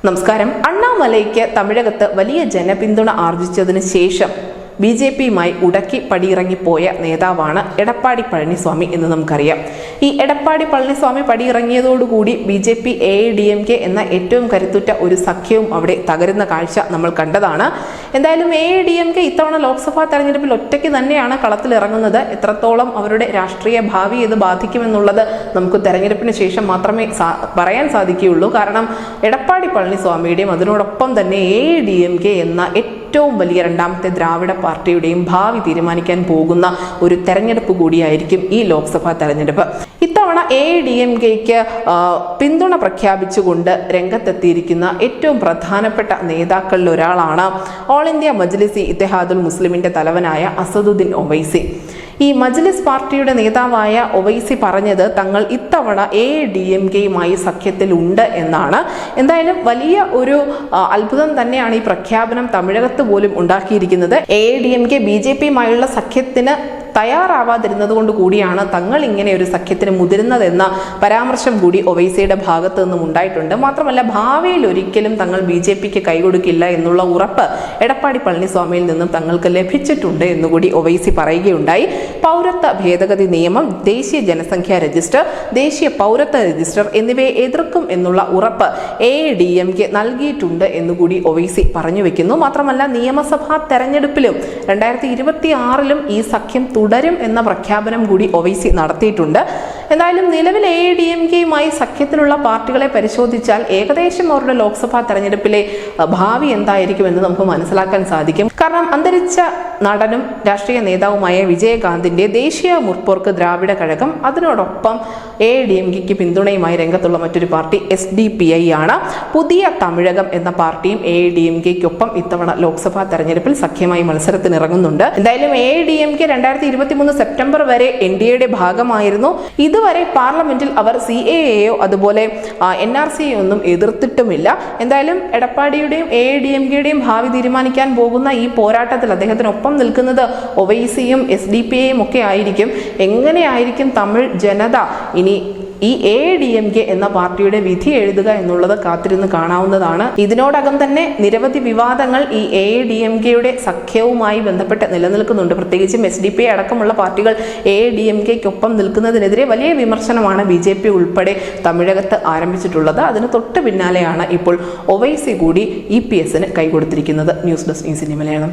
നമസ്കാരം. അണ്ണാമലൈക്ക് തമിഴകത്ത് വലിയ ജനപിന്തുണ ആർജിച്ചതിന് ശേഷം BJP-യുമായി ഉടക്കി പടിയിറങ്ങിപ്പോയ നേതാവാണ് എടപ്പാടി പളനിസ്വാമി എന്ന് നമുക്കറിയാം. ഈ എടപ്പാടി പളനിസ്വാമി പടിയിറങ്ങിയതോടുകൂടി BJP AIADMK എന്ന ഏറ്റവും കരുത്തുറ്റ ഒരു സഖ്യവും അവിടെ തകരുന്ന കാഴ്ച നമ്മൾ കണ്ടതാണ്. എന്തായാലും AIADMK ഇത്തവണ ലോക്സഭാ തെരഞ്ഞെടുപ്പിൽ ഒറ്റയ്ക്ക് തന്നെയാണ് കളത്തിലിറങ്ങുന്നത്. എത്രത്തോളം അവരുടെ രാഷ്ട്രീയ ഭാവി ഇത് ബാധിക്കുമെന്നുള്ളത് നമുക്ക് തെരഞ്ഞെടുപ്പിന് ശേഷം മാത്രമേ പറയാൻ സാധിക്കുകയുള്ളൂ. കാരണം എടപ്പാടി പളനിസ്വാമിയുടെയും അതിനോടൊപ്പം തന്നെ AIADMK എന്ന ഏറ്റവും വലിയ രണ്ടാമത്തെ ദ്രാവിഡ പാർട്ടിയുടെയും ഭാവി തീരുമാനിക്കാൻ പോകുന്ന ഒരു തെരഞ്ഞെടുപ്പ് കൂടിയായിരിക്കും ഈ ലോക്സഭാ തെരഞ്ഞെടുപ്പ്. ഇത്തവണ AIADMKയ്ക്ക് പിന്തുണ പ്രഖ്യാപിച്ചുകൊണ്ട് രംഗത്തെത്തിയിരിക്കുന്ന ഏറ്റവും പ്രധാനപ്പെട്ട നേതാക്കളിൽ ഒരാളാണ് ഓൾ ഇന്ത്യ മജ്ലിസ് ഇത്തിഹാദുൽ മുസ്ലിമിന്റെ തലവനായ അസദുദ്ദീൻ ഒവൈസി. ഈ മജ്ലിസ് പാർട്ടിയുടെ നേതാവായ ഒവൈസി പറഞ്ഞത് തങ്ങൾ ഇത്തവണ AIADMKയുമായി സഖ്യത്തിലുണ്ട് എന്നാണ്. എന്തായാലും വലിയ ഒരു അത്ഭുതം തന്നെയാണ് ഈ പ്രഖ്യാപനം തമിഴകത്ത് പോലും ഉണ്ടാക്കിയിരിക്കുന്നത്. AIADMK BJP-യുമായുള്ള സഖ്യത്തിന് തയ്യാറാവാതിരുന്നത് കൊണ്ട് കൂടിയാണ് തങ്ങൾ ഇങ്ങനെ ഒരു സഖ്യത്തിന് മുതിരുന്നതെന്ന പരാമർശം കൂടി ഒവൈസിയുടെ ഭാഗത്ത് നിന്നും ഉണ്ടായിട്ടുണ്ട്. മാത്രമല്ല ഭാവിയിൽ ഒരിക്കലും തങ്ങൾ BJP-ക്ക് കൈകൊടുക്കില്ല എന്നുള്ള ഉറപ്പ് എടപ്പാടി പളനിസ്വാമിയിൽ നിന്നും തങ്ങൾക്ക് ലഭിച്ചിട്ടുണ്ട് എന്നുകൂടി ഒവൈസി പറയുകയുണ്ടായി. പൗരത്വ ഭേദഗതി നിയമം, ദേശീയ ജനസംഖ്യാ രജിസ്റ്റർ, ദേശീയ പൗരത്വ രജിസ്റ്റർ എന്നിവയെ എതിർക്കും എന്നുള്ള ഉറപ്പ് AIADMK നൽകിയിട്ടുണ്ട് എന്നുകൂടി ഒവൈസി പറഞ്ഞു വെക്കുന്നു. മാത്രമല്ല നിയമസഭാ തെരഞ്ഞെടുപ്പിലും 2026-ലും ഈ സഖ്യം തുടരും എന്ന പ്രഖ്യാപനം കൂടി ഒവൈസി നടത്തിയിട്ടുണ്ട്. എന്തായാലും നിലവിൽ AIADMKയുമായി സഖ്യത്തിലുള്ള പാർട്ടികളെ പരിശോധിച്ചാൽ ഏകദേശം അവരുടെ ലോക്സഭാ തെരഞ്ഞെടുപ്പിലെ ഭാവി എന്തായിരിക്കും എന്ന് നമുക്ക് മനസ്സിലാക്കാൻ സാധിക്കും. കാരണം അന്തരിച്ച നടനും രാഷ്ട്രീയ നേതാവുമായ വിജയകാന്തിന്റെ ദേശീയ മുർപോർക്ക് ദ്രാവിഡ കഴകം, അതിനോടൊപ്പം AIADMKയ്ക്ക് പിന്തുണയുമായി രംഗത്തുള്ള മറ്റൊരു പാർട്ടി SDPI ആണ്. പുതിയ തമിഴകം എന്ന പാർട്ടിയും AIADMKയ്ക്കൊപ്പം ഇത്തവണ ലോക്സഭാ തെരഞ്ഞെടുപ്പിൽ സഖ്യമായി മത്സരത്തിനിറങ്ങുന്നുണ്ട്. എന്തായാലും AIADMK 2023 സെപ്റ്റംബർ വരെ NDAയുടെ ഭാഗമായിരുന്നു. ഇതുവരെ പാർലമെന്റിൽ അവർ CAAയോ അതുപോലെ NRCയോ ഒന്നും എതിർത്തിട്ടുമില്ല. എന്തായാലും എടപ്പാടിയുടെയും AIADMKയുടെയും ഭാവി തീരുമാനിക്കാൻ പോകുന്ന ഈ പോരാട്ടത്തിൽ അദ്ദേഹത്തിനൊപ്പം നിൽക്കുന്നത് ഒവൈസിയും SDPIയും ഒക്കെ ആയിരിക്കും. എങ്ങനെയായിരിക്കും തമിഴ് ജനത ഇനി ഈ AIADMK എന്ന പാർട്ടിയുടെ വിധി എഴുതുക എന്നുള്ളത് കാത്തിരുന്ന് കാണാവുന്നതാണ്. ഇതിനോടകം തന്നെ നിരവധി വിവാദങ്ങൾ ഈ AIADMKയുടെ സഖ്യവുമായി ബന്ധപ്പെട്ട് നിലനിൽക്കുന്നുണ്ട്. പ്രത്യേകിച്ചും SDPI അടക്കമുള്ള പാർട്ടികൾ AIADMKയ്ക്കൊപ്പം നിൽക്കുന്നതിനെതിരെ വലിയ വിമർശനമാണ് BJP ഉൾപ്പെടെ തമിഴകത്ത് ആരംഭിച്ചിട്ടുള്ളത്. അതിന് തൊട്ട് പിന്നാലെയാണ് ഇപ്പോൾ ഒവൈസി കൂടി EPSന് കൈകൊടുത്തിരിക്കുന്നത്. News desk News India Malayalam.